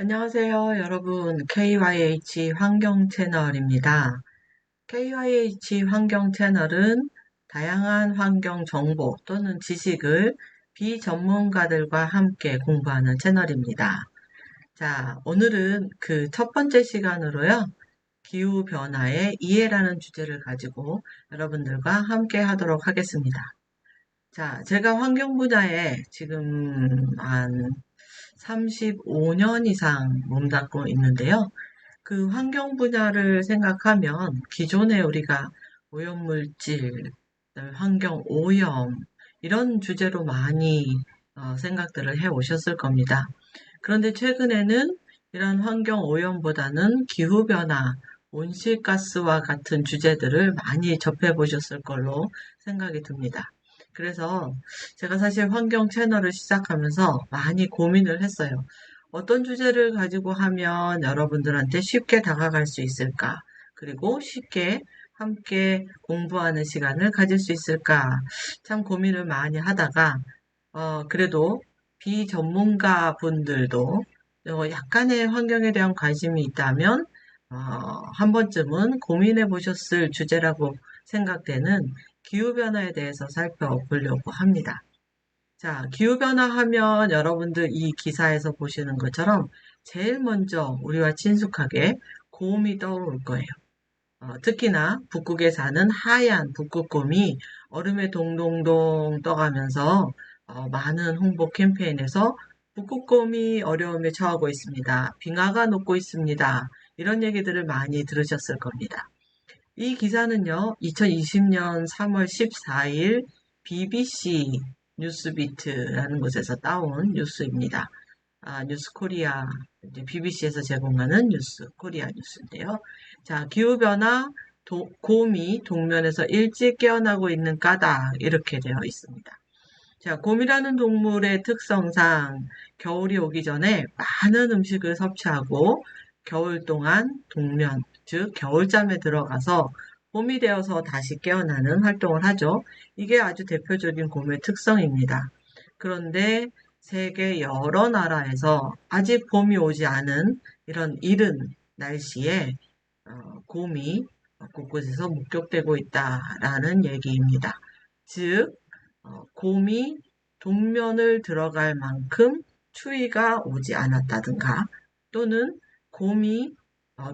안녕하세요, 여러분. KYH 환경 채널입니다. KYH 환경 채널은 다양한 환경 정보 또는 지식을 비전문가들과 함께 공부하는 채널입니다. 자, 오늘은 그 첫 번째 시간으로요, 기후변화의 이해라는 주제를 가지고 여러분들과 함께 하도록 하겠습니다. 자, 제가 환경 분야에 지금 한 35년 이상 몸담고 있는데요. 그 환경 분야를 생각하면 기존에 우리가 오염물질, 환경 오염, 이런 주제로 많이 생각들을 해 오셨을 겁니다. 그런데 최근에는 이런 환경 오염보다는 기후변화, 온실가스와 같은 주제들을 많이 접해 보셨을 걸로 생각이 듭니다. 그래서 제가 사실 환경 채널을 시작하면서 많이 고민을 했어요. 어떤 주제를 가지고 하면 여러분들한테 쉽게 다가갈 수 있을까? 그리고 쉽게 함께 공부하는 시간을 가질 수 있을까? 참 고민을 많이 하다가, 그래도 비전문가 분들도 약간의 환경에 대한 관심이 있다면, 한 번쯤은 고민해 보셨을 주제라고 생각되는 기후변화에 대해서 살펴보려고 합니다. 자, 기후변화 하면 여러분들 이 기사에서 보시는 것처럼 제일 먼저 우리와 친숙하게 곰이 떠오를 거예요. 특히나 북극에 사는 하얀 북극곰이 얼음에 동동동 떠가면서 많은 홍보 캠페인에서 북극곰이 어려움에 처하고 있습니다. 빙하가 녹고 있습니다. 이런 얘기들을 많이 들으셨을 겁니다. 이 기사는요, 2020년 3월 14일 BBC 뉴스비트라는 곳에서 따온 뉴스입니다. 뉴스 코리아, BBC에서 제공하는 뉴스, 코리아 뉴스인데요. 자, 기후변화, 곰이 동면에서 일찍 깨어나고 있는 까닭, 이렇게 되어 있습니다. 자, 곰이라는 동물의 특성상 겨울이 오기 전에 많은 음식을 섭취하고 겨울 동안 동면, 즉 겨울잠에 들어가서 봄이 되어서 다시 깨어나는 활동을 하죠. 이게 아주 대표적인 곰의 특성입니다. 그런데 세계 여러 나라에서 아직 봄이 오지 않은 이런 이른 날씨에 곰이 곳곳에서 목격되고 있다라는 얘기입니다. 즉, 곰이 동면을 들어갈 만큼 추위가 오지 않았다든가 또는 곰이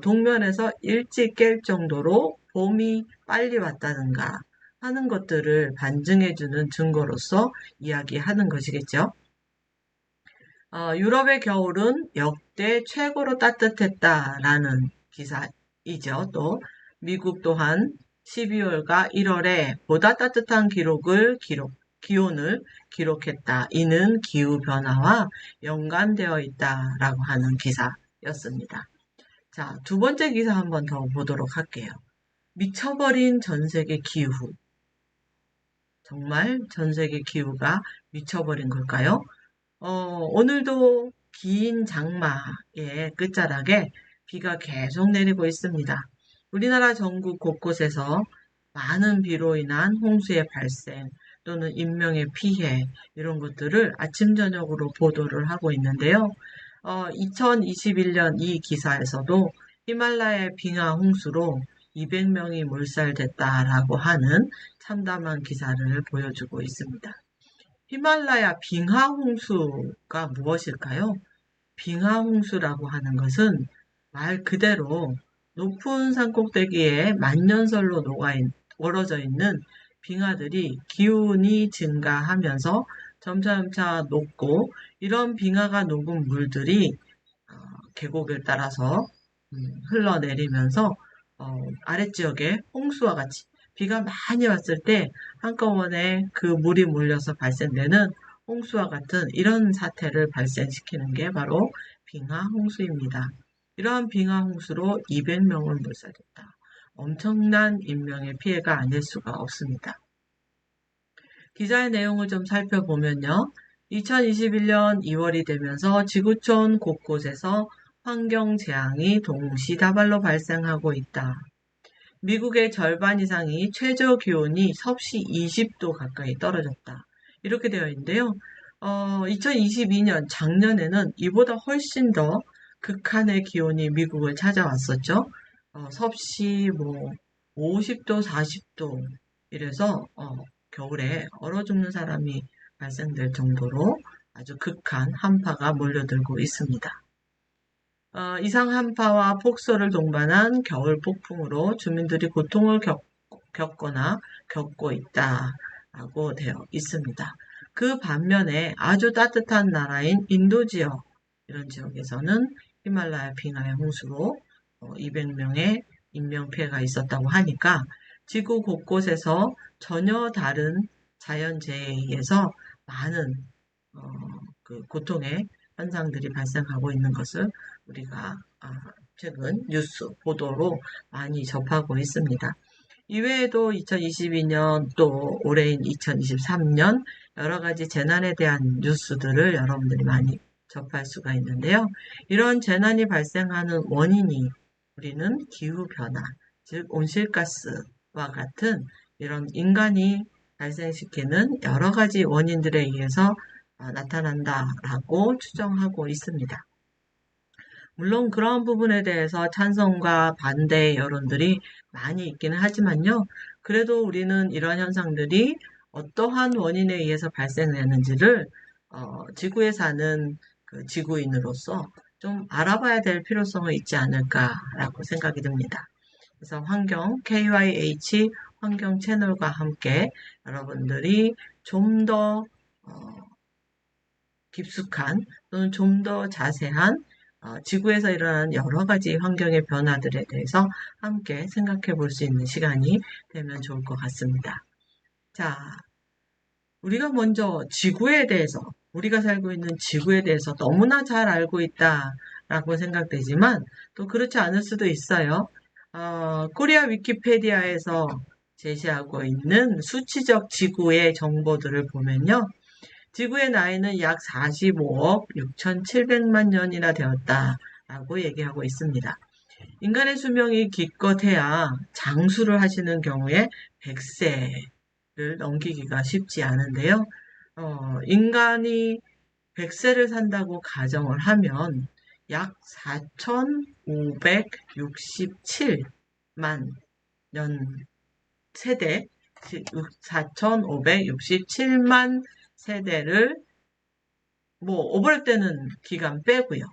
동면에서 일찍 깰 정도로 봄이 빨리 왔다든가 하는 것들을 반증해주는 증거로서 이야기하는 것이겠죠. 유럽의 겨울은 역대 최고로 따뜻했다라는 기사이죠. 또 미국 또한 12월과 1월에 보다 따뜻한 기온을 기록했다. 이는 기후변화와 연관되어 있다라고 하는 기사였습니다. 자, 두 번째 기사 한번 더 보도록 할게요. 미쳐버린 전 세계 기후. 정말 전 세계 기후가 미쳐버린 걸까요? 오늘도 긴 장마의 끝자락에 비가 계속 내리고 있습니다. 우리나라 전국 곳곳에서 많은 비로 인한 홍수의 발생 또는 인명의 피해 이런 것들을 아침 저녁으로 보도를 하고 있는데요. 2021년 이 기사에서도 히말라야 빙하 홍수로 200명이 몰살됐다라고 하는 참담한 기사를 보여주고 있습니다. 히말라야 빙하홍수가 무엇일까요? 빙하홍수라고 하는 것은 말 그대로 높은 산꼭대기에 만년설로 얼어져 있는 빙하들이 기온이 증가하면서 점차점차 녹고 이런 빙하가 녹은 물들이 계곡을 따라서 흘러내리면서 아랫지역에 홍수와 같이 비가 많이 왔을 때 한꺼번에 그 물이 몰려서 발생되는 홍수와 같은 이런 사태를 발생시키는 게 바로 빙하 홍수입니다. 이러한 빙하 홍수로 200명을 몰살했다. 엄청난 인명의 피해가 아닐 수가 없습니다. 기사의 내용을 좀 살펴보면요. 2021년 2월이 되면서 지구촌 곳곳에서 환경 재앙이 동시다발로 발생하고 있다. 미국의 절반 이상이 최저 기온이 섭씨 20도 가까이 떨어졌다. 이렇게 되어 있는데요. 2022년 작년에는 이보다 훨씬 더 극한의 기온이 미국을 찾아왔었죠. 섭씨 뭐 50도, 40도 이래서 겨울에 얼어 죽는 사람이 발생될 정도로 아주 극한 한파가 몰려들고 있습니다. 이상 한파와 폭설을 동반한 겨울 폭풍으로 주민들이 고통을 겪거나 겪고 있다라고 되어 있습니다. 그 반면에 아주 따뜻한 나라인 인도 지역, 이런 지역에서는 히말라야 빙하의 홍수로 200명의 인명피해가 있었다고 하니까 지구 곳곳에서 전혀 다른 자연재해에 의해서 많은 그 고통의 현상들이 발생하고 있는 것을 우리가 최근 뉴스 보도로 많이 접하고 있습니다. 이외에도 2022년 또 올해인 2023년 여러 가지 재난에 대한 뉴스들을 여러분들이 많이 접할 수가 있는데요. 이런 재난이 발생하는 원인이 우리는 기후변화, 즉 온실가스와 같은 이런 인간이 발생시키는 여러 가지 원인들에 의해서 나타난다라고 추정하고 있습니다. 물론 그런 부분에 대해서 찬성과 반대의 여론들이 많이 있기는 하지만요. 그래도 우리는 이런 현상들이 어떠한 원인에 의해서 발생되는지를 지구에 사는 그 지구인으로서 좀 알아봐야 될 필요성은 있지 않을까라고 생각이 듭니다. 그래서 환경, KYH 환경 채널과 함께 여러분들이 좀 더 깊숙한 또는 좀 더 자세한 지구에서 일어나는 여러 가지 환경의 변화들에 대해서 함께 생각해 볼 수 있는 시간이 되면 좋을 것 같습니다. 자, 우리가 먼저 지구에 대해서, 우리가 살고 있는 지구에 대해서 너무나 잘 알고 있다라고 생각되지만 또 그렇지 않을 수도 있어요. 코리아 위키페디아에서 제시하고 있는 수치적 지구의 정보들을 보면요. 지구의 나이는 약 45억 6,700만 년이나 되었다라고 얘기하고 있습니다. 인간의 수명이 기껏해야 장수를 하시는 경우에 100세를 넘기기가 쉽지 않은데요. 인간이 100세를 산다고 가정을 하면 약 4,567만 년 세대, 4,567만 세대를 오버랩 되는 기간 빼고요.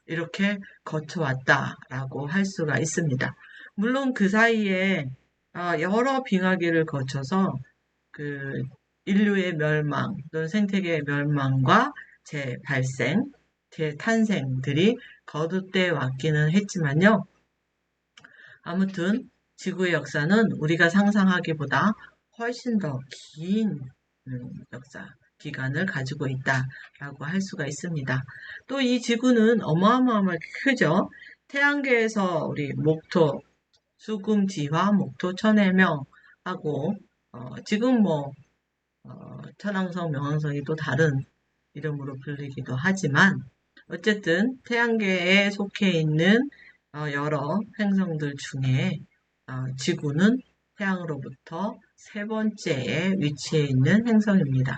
이렇게 거쳐왔다라고 할 수가 있습니다. 물론 그 사이에 여러 빙하기를 거쳐서 그 인류의 멸망 또는 생태계의 멸망과 재발생, 재탄생들이 거듭돼 왔기는 했지만요. 아무튼 지구의 역사는 우리가 상상하기보다 훨씬 더 긴 역사 기간을 가지고 있다라고 할 수가 있습니다. 또 이 지구는 어마어마하게 크죠. 태양계에서 우리 목토, 수금지화, 목토, 천해명하고 지금 천왕성, 명왕성이 또 다른 이름으로 불리기도 하지만 어쨌든 태양계에 속해 있는 여러 행성들 중에 지구는 태양으로부터 세 번째에 위치해 있는 행성입니다.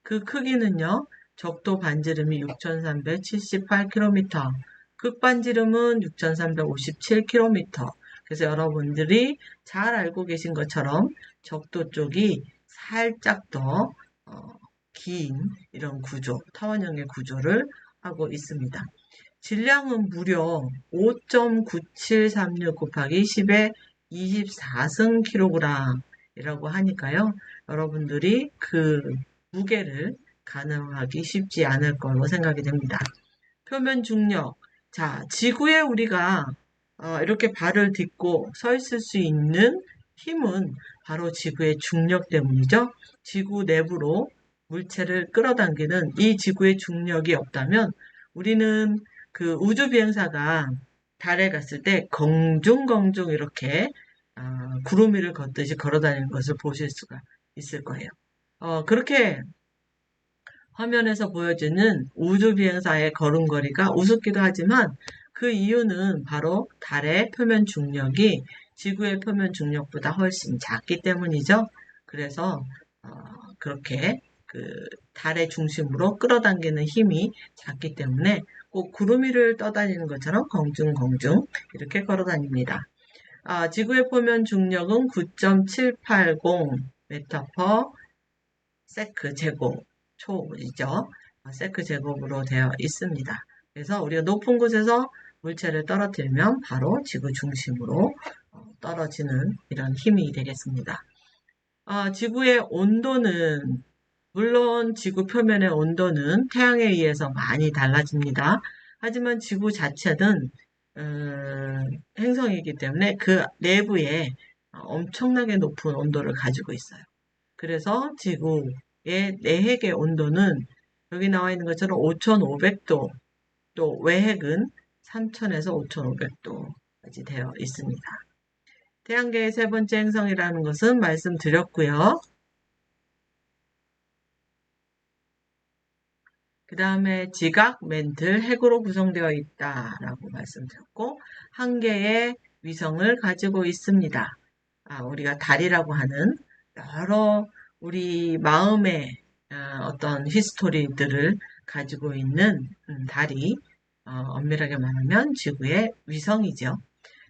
그 크기는요, 적도 반지름이 6,378km, 극반지름은 6,357km. 그래서 여러분들이 잘 알고 계신 것처럼 적도 쪽이 살짝 더 긴 이런 구조, 타원형의 구조를 하고 있습니다. 질량은 무려 5.9736 곱하기 10의 24승 kg이라고 하니까요. 여러분들이 그 무게를 가늠하기 쉽지 않을 거로 생각이 됩니다. 표면 중력. 자, 지구에 우리가 이렇게 발을 딛고 서 있을 수 있는 힘은 바로 지구의 중력 때문이죠. 지구 내부로 물체를 끌어당기는 이 지구의 중력이 없다면 우리는 그 우주비행사가 달에 갔을 때 공중공중 이렇게 구름 위를 걷듯이 걸어다니는 것을 보실 수가 있을 거예요. 그렇게 화면에서 보여지는 우주비행사의 걸음걸이가 우습기도 하지만 그 이유는 바로 달의 표면 중력이 지구의 표면 중력보다 훨씬 작기 때문이죠. 그래서 그렇게 그 달의 중심으로 끌어당기는 힘이 작기 때문에 꼭 구름 위를 떠다니는 것처럼 공중공중 이렇게 걸어다닙니다. 지구의 표면 중력은 9.780 m/s 제곱 초이죠. 세크 제곱으로 되어 있습니다. 그래서 우리가 높은 곳에서 물체를 떨어뜨리면 바로 지구 중심으로 떨어지는 이런 힘이 되겠습니다. 지구의 온도는 물론 지구 표면의 온도는 태양에 의해서 많이 달라집니다. 하지만 지구 자체는 행성이기 때문에 그 내부에 엄청나게 높은 온도를 가지고 있어요. 그래서 지구의 내핵의 온도는 여기 나와 있는 것처럼 5,500도, 또 외핵은 3,000에서 5,500도까지 되어 있습니다. 태양계의 세 번째 행성이라는 것은 말씀드렸고요. 그 다음에 지각, 멘틀, 핵으로 구성되어 있다라고 말씀드렸고 한 개의 위성을 가지고 있습니다. 우리가 달이라고 하는 여러 우리 마음의 어떤 히스토리들을 가지고 있는 달이 엄밀하게 말하면 지구의 위성이죠.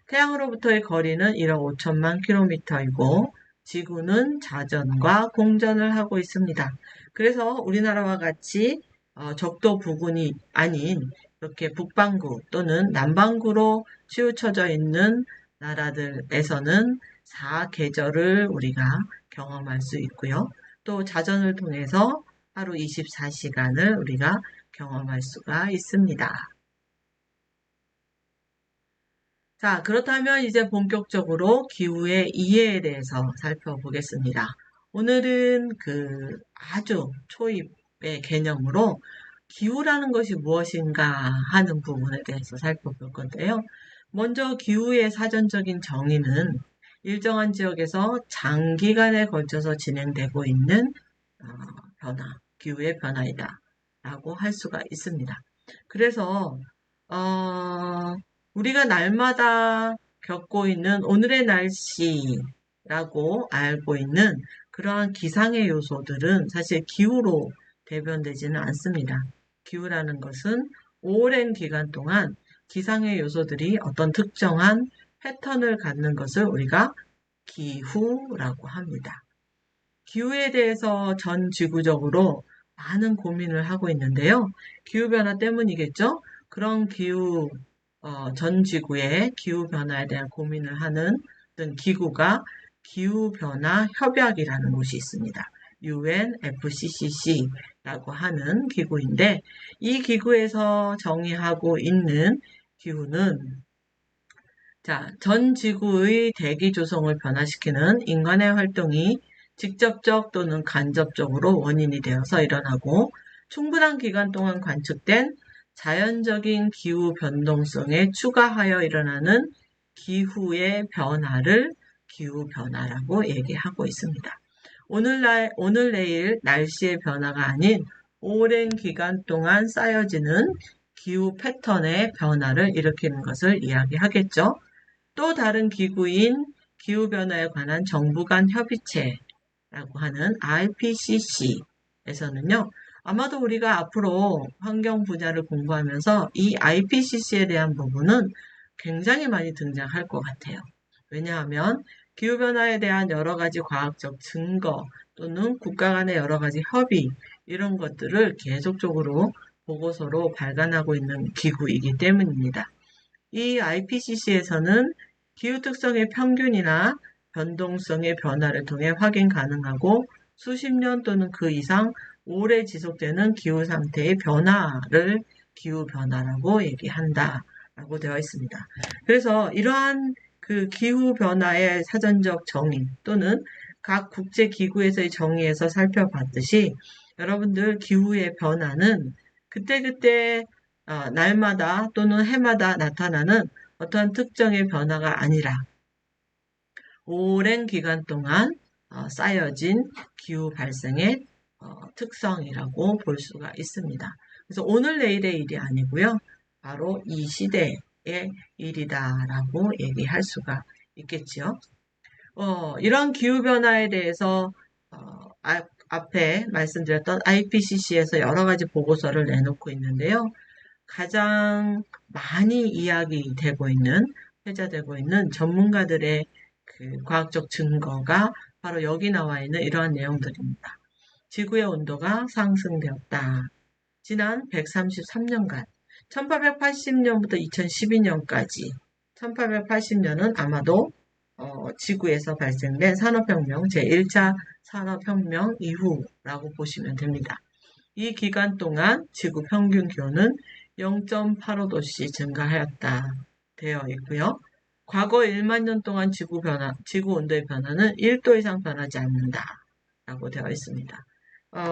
태양으로부터의 거리는 1억 5천만 킬로미터이고 지구는 자전과 공전을 하고 있습니다. 그래서 우리나라와 같이 적도 부근이 아닌 이렇게 북반구 또는 남반구로 치우쳐져 있는 나라들에서는 4계절을 우리가 경험할 수 있고요. 또 자전을 통해서 하루 24시간을 우리가 경험할 수가 있습니다. 자, 그렇다면 이제 본격적으로 기후의 이해에 대해서 살펴보겠습니다. 오늘은 아주 초입의 개념으로 기후라는 것이 무엇인가 하는 부분에 대해서 살펴볼 건데요. 먼저 기후의 사전적인 정의는 일정한 지역에서 장기간에 걸쳐서 진행되고 있는 변화, 기후의 변화이다 라고 할 수가 있습니다. 그래서 우리가 날마다 겪고 있는 오늘의 날씨라고 알고 있는 그러한 기상의 요소들은 사실 기후로 대변되지는 않습니다. 기후라는 것은 오랜 기간 동안 기상의 요소들이 어떤 특정한 패턴을 갖는 것을 우리가 기후라고 합니다. 기후에 대해서 전 지구적으로 많은 고민을 하고 있는데요. 기후변화 때문이겠죠? 그런 전 지구의 기후변화에 대한 고민을 하는 어떤 기구가 기후변화 협약이라는 곳이 있습니다. UNFCCC라고 하는 기구인데 이 기구에서 정의하고 있는 기후는 전 지구의 대기 조성을 변화시키는 인간의 활동이 직접적 또는 간접적으로 원인이 되어서 일어나고 충분한 기간 동안 관측된 자연적인 기후 변동성에 추가하여 일어나는 기후의 변화를 기후변화라고 얘기하고 있습니다. 오늘 내일 날씨의 변화가 아닌 오랜 기간 동안 쌓여지는 기후 패턴의 변화를 일으키는 것을 이야기하겠죠. 또 다른 기구인 기후변화에 관한 정부 간 협의체라고 하는 IPCC에서는요, 아마도 우리가 앞으로 환경 분야를 공부하면서 이 IPCC에 대한 부분은 굉장히 많이 등장할 것 같아요. 왜냐하면 기후변화에 대한 여러 가지 과학적 증거 또는 국가 간의 여러 가지 협의 이런 것들을 계속적으로 보고서로 발간하고 있는 기구이기 때문입니다. 이 IPCC에서는 기후 특성의 평균이나 변동성의 변화를 통해 확인 가능하고 수십 년 또는 그 이상 오래 지속되는 기후 상태의 변화를 기후 변화라고 얘기한다라고 되어 있습니다. 그래서 이러한 기후 변화의 사전적 정의 또는 각 국제 기구에서의 정의에서 살펴봤듯이 여러분들 기후의 변화는 그때그때 날마다 또는 해마다 나타나는 어떠한 특정의 변화가 아니라 오랜 기간 동안 쌓여진 기후 발생의 특성이라고 볼 수가 있습니다. 그래서 오늘 내일의 일이 아니고요. 바로 이 시대의 일이다라고 얘기할 수가 있겠죠. 이런 기후변화에 대해서 앞에 말씀드렸던 IPCC에서 여러 가지 보고서를 내놓고 있는데요. 가장 많이 이야기되고 있는, 회자되고 있는 전문가들의 그 과학적 증거가 바로 여기 나와 있는 이러한 내용들입니다. 지구의 온도가 상승되었다. 지난 133년간, 1880년부터 2012년까지, 1880년은 아마도 지구에서 발생된 산업혁명, 제1차 산업혁명 이후라고 보시면 됩니다. 이 기간 동안 지구 평균 기온은 0.85도씩 증가하였다 되어 있고요. 과거 1만 년 동안 지구 온도의 변화는 1도 이상 변하지 않는다 라고 되어 있습니다.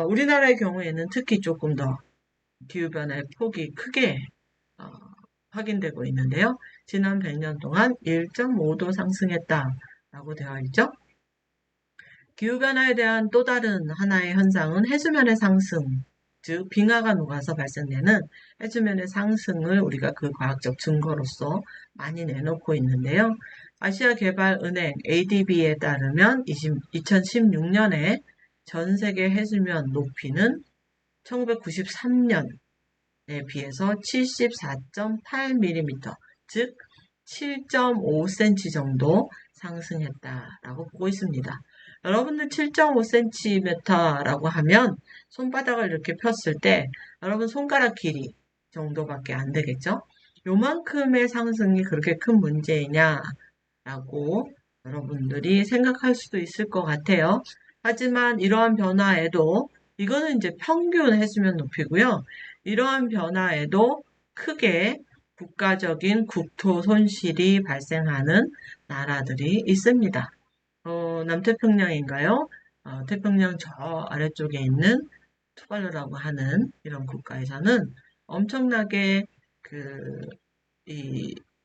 우리나라의 경우에는 특히 조금 더 기후변화의 폭이 크게 어, 확인되고 있는데요. 지난 100년 동안 1.5도 상승했다라고 되어 있죠. 기후변화에 대한 또 다른 하나의 현상은 해수면의 상승, 즉 빙하가 녹아서 발생되는 해수면의 상승을 우리가 그 과학적 증거로서 많이 내놓고 있는데요. 아시아개발은행 ADB에 따르면 2016년에 전 세계 해수면 높이는 1993년에 비해서 74.8mm, 즉 7.5cm 정도 상승했다라고 보고 있습니다. 여러분들 7.5cm라고 하면 손바닥을 이렇게 폈을 때 여러분 손가락 길이 정도밖에 안 되겠죠? 요만큼의 상승이 그렇게 큰 문제냐라고 여러분들이 생각할 수도 있을 것 같아요. 하지만 이러한 변화에도 이거는 이제 평균 해수면 높이고요. 이러한 변화에도 크게 국가적인 국토 손실이 발생하는 나라들이 있습니다. 남태평양인가요? 태평양 저 아래쪽에 있는 투발루라고 하는 이런 국가에서는 엄청나게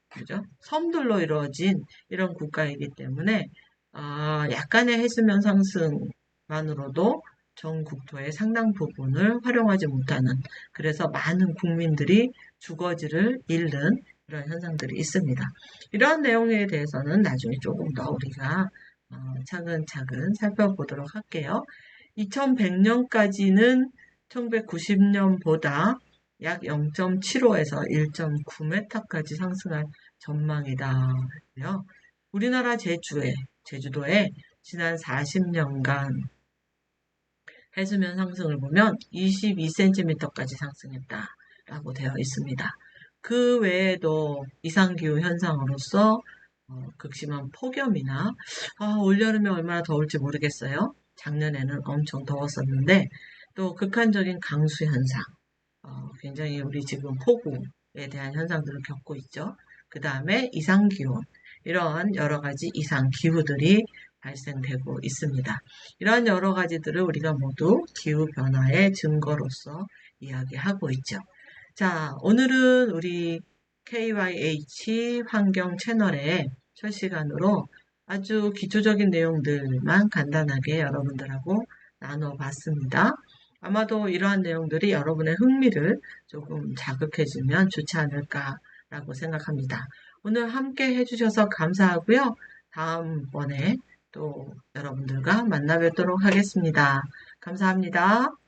그죠? 섬들로 이루어진 이런 국가이기 때문에 약간의 해수면 상승만으로도 전 국토의 상당 부분을 활용하지 못하는, 그래서 많은 국민들이 주거지를 잃는 이런 현상들이 있습니다. 이러한 내용에 대해서는 나중에 조금 더 우리가 차근차근 살펴보도록 할게요. 2100년까지는 1990년보다 약 0.75에서 1.9m까지 상승할 전망이다. 우리나라 제주도에 지난 40년간 해수면 상승을 보면 22cm까지 상승했다라고 되어 있습니다. 그 외에도 이상기후 현상으로서 극심한 폭염이나 올여름에 얼마나 더울지 모르겠어요. 작년에는 엄청 더웠었는데 또 극한적인 강수 현상, 굉장히 우리 지금 폭우에 대한 현상들을 겪고 있죠. 그 다음에 이상기온, 이러한 여러 가지 이상기후들이 발생되고 있습니다. 이러한 여러 가지들을 우리가 모두 기후변화의 증거로서 이야기하고 있죠. 자, 오늘은 우리 KYH 환경 채널의 실시간으로 아주 기초적인 내용들만 간단하게 여러분들하고 나눠봤습니다. 아마도 이러한 내용들이 여러분의 흥미를 조금 자극해주면 좋지 않을까라고 생각합니다. 오늘 함께 해주셔서 감사하고요. 다음번에 또 여러분들과 만나 뵙도록 하겠습니다. 감사합니다.